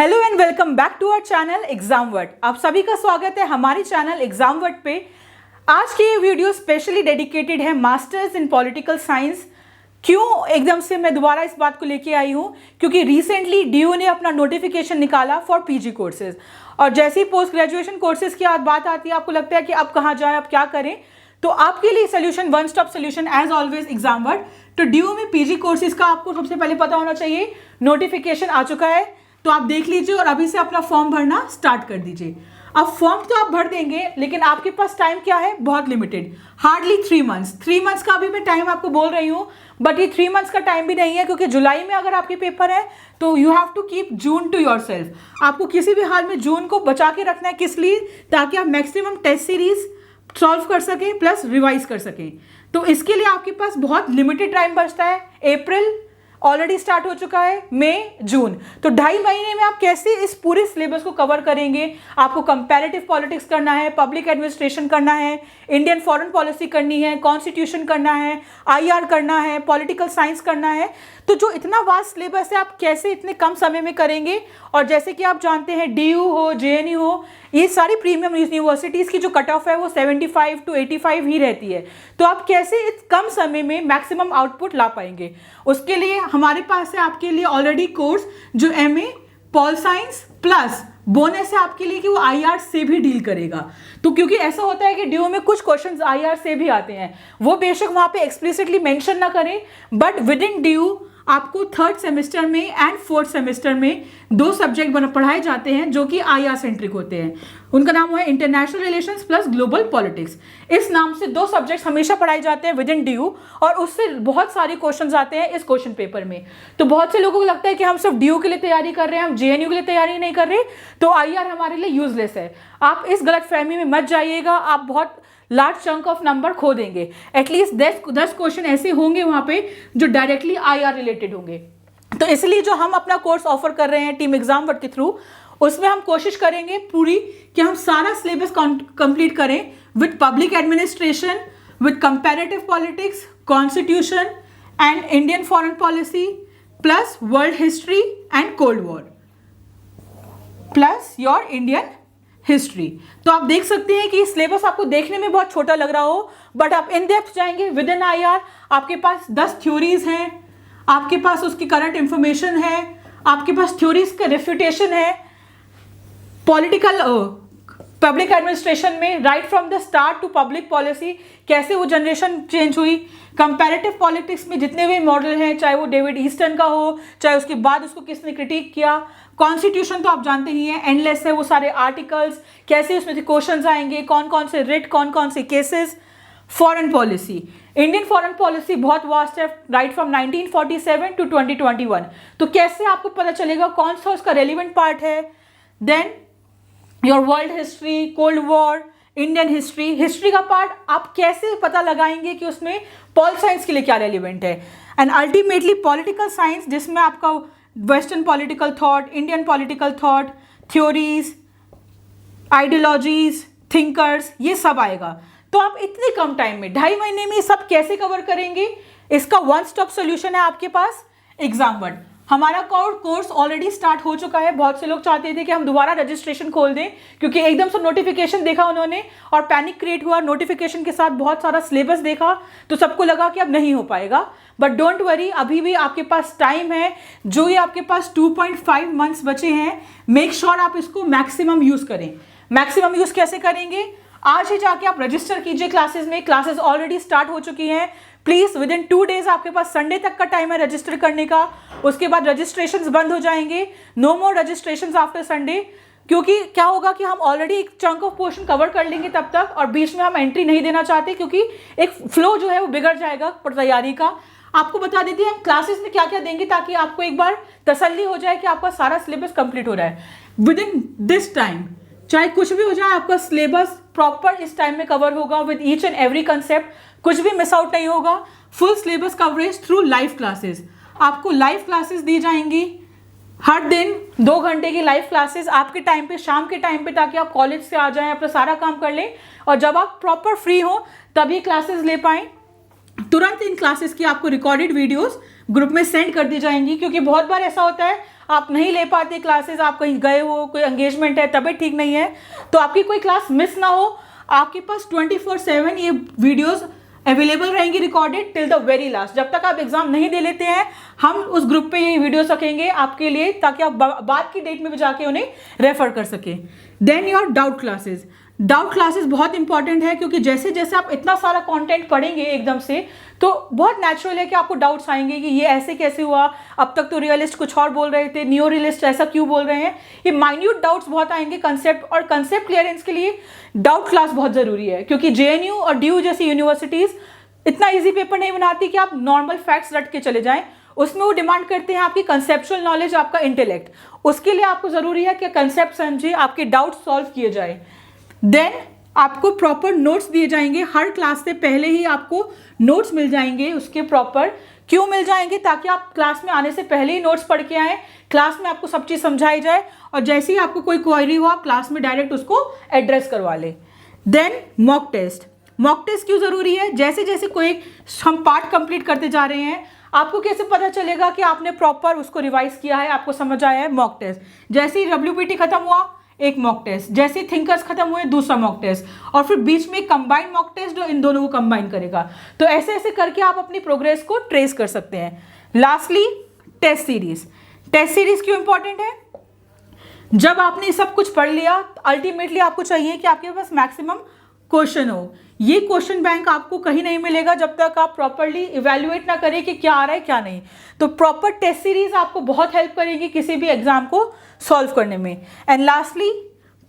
Hello and welcome back to our channel Exam Word. आप सभी का स्वागत है हमारे चैनल एग्जाम वर्ड पे। आज की ये वीडियो स्पेशली डेडिकेटेड है मास्टर्स इन पॉलिटिकल साइंस। क्यों एकदम से मैं दोबारा इस बात को लेके आई हूँ, क्योंकि रिसेंटली डीयू ने अपना नोटिफिकेशन निकाला फॉर पीजी कोर्सेज, और जैसे ही पोस्ट ग्रेजुएशन कोर्सेज की बात आती है आपको लगता है कि अब कहाँ जाए, अब क्या करें, तो आपके लिए solution, one stop solution as always Exam Word. तो डीयू में पीजी कोर्सेज का आपको सबसे पहले पता होना चाहिए, नोटिफिकेशन आ चुका है, तो आप देख लीजिए और अभी से अपना फॉर्म भरना स्टार्ट कर दीजिए। अब फॉर्म तो आप भर देंगे, लेकिन आपके पास टाइम क्या है, बहुत लिमिटेड, हार्डली 3 मंथ्स। 3 मंथ्स का अभी मैं टाइम आपको बोल रही हूँ, बट ये 3 मंथ्स का टाइम भी नहीं है, क्योंकि जुलाई में अगर आपके पेपर है तो you have to keep tune to yourself. आपको किसी भी हाल में जून को बचा के रखना है, किस लिए, ताकि आप मैक्सिमम टेस्ट सीरीज सॉल्व कर सकें प्लस रिवाइज कर सकें। तो इसके लिए आपके पास बहुत लिमिटेड टाइम बचता है। अप्रैल ऑलरेडी स्टार्ट हो चुका है, मई, जून, तो 2.5 महीने में आप कैसे इस पूरे सिलेबस को कवर करेंगे। आपको कंपैरेटिव पॉलिटिक्स करना है, पब्लिक एडमिनिस्ट्रेशन करना है, इंडियन फॉरेन पॉलिसी करनी है, कॉन्स्टिट्यूशन करना है, आईआर करना है, पॉलिटिकल साइंस करना है। तो जो इतना वास्ट सिलेबस है, आप कैसे इतने कम समय में करेंगे। और जैसे कि आप जानते हैं, डीयू हो, जेएनयू हो, ये सारी प्रीमियम यूनिवर्सिटीज़ की जो कट ऑफ है वो 75 to 85 ही रहती है। तो आप कैसे इस कम समय में मैक्सिमम आउटपुट ला पाएंगे, उसके लिए हमारे पास है आपके लिए ऑलरेडी कोर्स, जो MA pol science plus bonus है आपके लिए कि वो आईआर से भी डील करेगा। तो क्योंकि ऐसा होता है कि डीयू में कुछ क्वेश्चंस आईआर से भी आते हैं, वो बेशक वहां पे एक्सप्लिसिटली मेंशन ना करें, बट विद इन डीयू आपको 3rd सेमेस्टर में एंड 4th सेमेस्टर में 2 सब्जेक्ट पढ़ाए जाते हैं जो कि आईआर सेंट्रिक होते हैं। उनका नाम है international relations plus global politics. इस नाम से 2 सब्जेक्ट्स हमेशा पढ़ाए जाते हैं विद इन डीयू, और उससे बहुत सारे क्वेश्चंस आते हैं इस क्वेश्चन पेपर में। तो बहुत से लोगों को लगता है कि हम सिर्फ डीयू के लिए तैयारी कर रहे हैं, हम जेएनयू के लिए तैयारी नहीं कर रहे, तो आईआर हमारे लिए यूजलेस है। आप इस गलतफहमी में मत जाइएगा, आप बहुत लार्ज चंक ऑफ नंबर खो देंगे। एटलीस्ट 10 क्वेश्चन ऐसे होंगे वहां पे जो डायरेक्टली आईआर रिलेटेड होंगे। तो इसलिए जो हम अपना कोर्स ऑफर कर रहे हैं टीम एग्जाम वर्ड के थ्रू, उसमें हम कोशिश करेंगे पूरी कि हम सारा सिलेबस कंप्लीट करें with public administration, with comparative politics, constitution and Indian foreign policy plus world history and cold war plus your Indian history. तो आप देख सकते हैं कि सिलेबस आपको देखने में बहुत छोटा लग रहा हो, बट आप इन डेप्थ जाएंगे विद इन आईआर। आपके पास 10 थ्योरीज हैं, आपके पास उसकी करंट इंफॉर्मेशन है, आपके पास थ्योरीज का रेफ्यूटेशन है, पॉलिटिकल पब्लिक एडमिनिस्ट्रेशन में right from the start to public policy, कैसे वो जनरेशन चेंज हुई। कंपैरेटिव पॉलिटिक्स में जितने भी मॉडल हैं, चाहे वो डेविड ईस्टन का हो, चाहे उसके बाद उसको किसने क्रिटिक किया। कॉन्स्टिट्यूशन तो आप जानते ही हैं, एंडलेस है, वो सारे आर्टिकल्स, कैसे उसमें से क्वेश्चंस आएंगे, कौन कौन से रिट, कौन कौन से cases. Foreign policy, Indian foreign policy बहुत वास्ट है, राइट फ्रॉम 1947 टू 2021, तो कैसे आपको पता चलेगा कौन सा उसका रेलिवेंट पार्ट है। Then your world history, cold war, Indian history, history का पार्ट आप कैसे पता लगाएंगे कि उसमें पॉल साइंस के लिए क्या रेलिवेंट है। एंड अल्टीमेटली पॉलिटिकल साइंस, जिसमें आपका western political thought, Indian political thought, theories, ideologies, thinkers, ये सब आएगा। तो आप इतने कम टाइम में 2.5 महीने में सब कैसे कवर करेंगे, इसका वन स्टॉप सोल्यूशन है आपके पास एग्जाम वर्ड। हमारा कोर्स ऑलरेडी स्टार्ट हो चुका है। बहुत से लोग चाहते थे कि हम दोबारा रजिस्ट्रेशन खोल दें, क्योंकि एकदम से नोटिफिकेशन देखा उन्होंने और पैनिक क्रिएट हुआ। नोटिफिकेशन के साथ बहुत सारा सिलेबस देखा तो सबको लगा कि अब नहीं हो पाएगा, बट डोंट वरी, अभी भी आपके पास टाइम है। जो ये आपके पास 2.5 मंथ्स बचे हैं, मेक श्योर आप इसको मैक्सिमम यूज करें। मैक्सिमम यूज कैसे करेंगे, आज ही जाके आप रजिस्टर कीजिए क्लासेस में। क्लासेस ऑलरेडी स्टार्ट हो चुकी हैं। प्लीज विद इन 2 डेज आपके पास संडे तक का टाइम है रजिस्टर करने का। उसके बाद रजिस्ट्रेशंस बंद हो जाएंगे, नो मोर रजिस्ट्रेशंस आफ्टर संडे, क्योंकि क्या होगा कि हम ऑलरेडी एक चंक ऑफ पोर्शन कवर कर लेंगे तब तक, और बीच में हम एंट्री नहीं देना चाहते, क्योंकि एक फ्लो जो है वो बिगड़ जाएगा तैयारी का। आपको बता देते हैं हम क्लासेस में क्या क्या देंगे, ताकि आपको एक बार तसल्ली हो जाए कि आपका सारा सिलेबस कंप्लीट हो रहा है विद इन दिस टाइम। चाहे कुछ भी हो जाए, आपका सिलेबस प्रॉपर इस टाइम में कवर होगा with each and every concept, कुछ भी मिस आउट नहीं होगा। Full syllabus coverage through live classes, आपको लाइव क्लासेस दी जाएंगी हर दिन, 2 घंटे की लाइव क्लासेस आपके टाइम पे, शाम के टाइम पे, ताकि आप कॉलेज से आ जाएं, अपना सारा काम कर लें, और जब आप प्रॉपर फ्री हो तभी क्लासेस ले पाएं। तुरंत इन क्लासेस की आपको रिकॉर्डेड वीडियोस ग्रुप में सेंड कर दी जाएंगी, क्योंकि बहुत बार ऐसा होता है आप नहीं ले पाते क्लासेस, आप कहीं गए हो, कोई एंगेजमेंट है, तबीयत ठीक नहीं है, तो आपकी कोई क्लास मिस ना हो, आपके पास 24/7 ये वीडियोस अवेलेबल रहेंगी recorded till the very last. जब तक आप एग्जाम नहीं दे लेते हैं, हम उस ग्रुप पे ये वीडियोस रखेंगे आपके लिए, ताकि आप बाद की डेट में भी जाके उन्हें रेफर कर सकें। Then your doubt classes. Doubt classes बहुत इंपॉर्टेंट है, क्योंकि जैसे जैसे आप इतना सारा कंटेंट पढ़ेंगे एकदम से, तो बहुत नेचुरल है कि आपको डाउट्स आएंगे कि ये ऐसे कैसे हुआ, अब तक तो रियलिस्ट कुछ और बोल रहे थे, न्यू रियलिस्ट ऐसा क्यों बोल रहे हैं। ये माइन्यूट डाउट्स बहुत आएंगे कंसेप्ट, और कंसेप्ट क्लियरेंस के लिए डाउट क्लास बहुत जरूरी है, क्योंकि जेएनयू और डीयू जैसी यूनिवर्सिटीज इतना इजी पेपर नहीं बनाती कि आप नॉर्मल फैक्ट्स रट के चले जाएं। उसमें वो डिमांड करते हैं आपकी कंसेप्चुअल नॉलेज, आपका इंटेलेक्ट। उसके लिए आपको जरूरी है कि कंसेप्ट समझे, आपके डाउट सॉल्व किए जाए। देन आपको प्रॉपर नोट्स दिए जाएंगे, हर क्लास से पहले ही आपको नोट्स मिल जाएंगे उसके प्रॉपर। क्यों मिल जाएंगे? ताकि आप क्लास में आने से पहले ही नोट्स पढ़ के आएँ, क्लास में आपको सब चीज़ समझाई जाए, और जैसे ही आपको कोई क्वेरी हो आप क्लास में डायरेक्ट उसको एड्रेस करवा लें। Then mock test. Mock test क्यों ज़रूरी है? जैसे जैसे कोई हम पार्ट कंप्लीट करते जा रहे हैं, आपको कैसे पता चलेगा कि आपने प्रॉपर उसको रिवाइज किया है, आपको समझ आया है? Mock test. जैसे ही WPT खत्म हुआ, एक मॉक टेस्ट, जैसे थिंकर्स खत्म हुए दूसरा मॉक टेस्ट, और फिर बीच में कंबाइंड मॉक टेस्ट जो इन दोनों को कंबाइन करेगा। तो ऐसे ऐसे करके आप अपनी प्रोग्रेस को ट्रेस कर सकते हैं। Lastly test series. Test series क्यों इंपॉर्टेंट है? जब आपने सब कुछ पढ़ लिया, अल्टीमेटली आपको चाहिए कि आपके पास मैक्सिमम क्वेश्चन हो। ये क्वेश्चन बैंक आपको कहीं नहीं मिलेगा जब तक आप प्रॉपरली इवेल्युएट ना करें कि क्या आ रहा है क्या नहीं। तो प्रॉपर टेस्ट सीरीज आपको बहुत हेल्प करेगी किसी भी एग्जाम को सॉल्व करने में। And lastly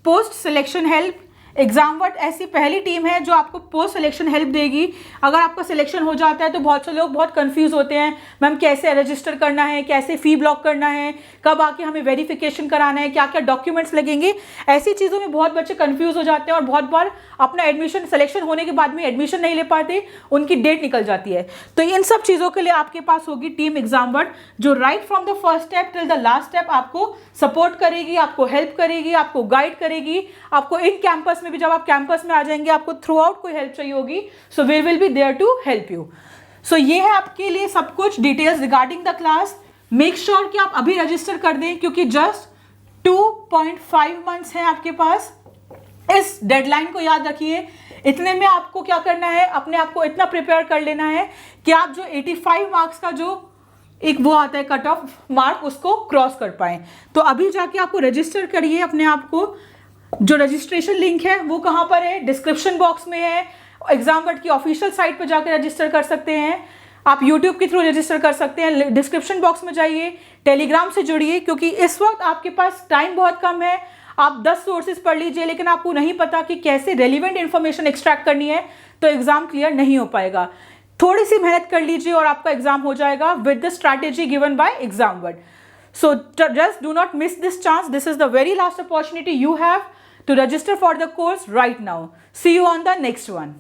post selection help. एग्जामवर्ट ऐसी पहली टीम है जो आपको पोस्ट सिलेक्शन हेल्प देगी। अगर आपका सिलेक्शन हो जाता है तो बहुत से लोग बहुत कंफ्यूज होते हैं, मैम कैसे रजिस्टर करना है, कैसे फ़ी ब्लॉक करना है, कब आके हमें वेरिफिकेशन कराना है, क्या क्या डॉक्यूमेंट्स लगेंगे। ऐसी चीज़ों में बहुत बच्चे कंफ्यूज हो जाते हैं और बहुत बार अपना एडमिशन सिलेक्शन होने के बाद में एडमिशन नहीं ले पाते, उनकी डेट निकल जाती है। तो इन सब चीज़ों के लिए आपके पास होगी टीम एग्जामवर्ट, जो right from the first step till the last step आपको सपोर्ट करेगी, आपको हेल्प करेगी, आपको गाइड करेगी। आपको इन कैंपस में भी, जब आप कैंपस में आ जाएंगे, आपको थ्रू आउट कोई हेल्प चाहिए होगी, so we will be there to help you. So ये है आपके लिए सब कुछ details regarding the class. Make sure कि आप अभी रजिस्टर कर दें, क्योंकि जस्ट 2.5 मंथ्स हैं आपके पास। इस डेडलाइन को याद रखिए। इतने में आपको क्या करना है, अपने आप को इतना प्रिपेयर कर लेना है कि आप जो 85 मार्क्स का जो एक वो आता है कट ऑफ मार्क, उसको क्रॉस कर पाएं। तो अभी जाके आपको रजिस्टर करिए अपने आप को। जो रजिस्ट्रेशन लिंक है वो कहाँ पर है? डिस्क्रिप्शन बॉक्स में है। एग्जामवर्ट की ऑफिशियल साइट पर जाकर रजिस्टर कर सकते हैं। आप यूट्यूब के थ्रू रजिस्टर कर सकते हैं। डिस्क्रिप्शन बॉक्स में जाइए, टेलीग्राम से जुड़िए, क्योंकि इस वक्त आपके पास टाइम बहुत कम है। आप 10 सोर्सेज पढ़ लीजिए, लेकिन आपको नहीं पता कि कैसे रेलिवेंट इन्फॉर्मेशन एक्सट्रैक्ट करनी है, तो एग्जाम क्लियर नहीं हो पाएगा। थोड़ी सी मेहनत कर लीजिए और आपका एग्जाम हो जाएगा with the strategy given by एग्जामवर्ट। So just do not miss this chance. This is the very last opportunity you have to register for the course right now. See you on the next one.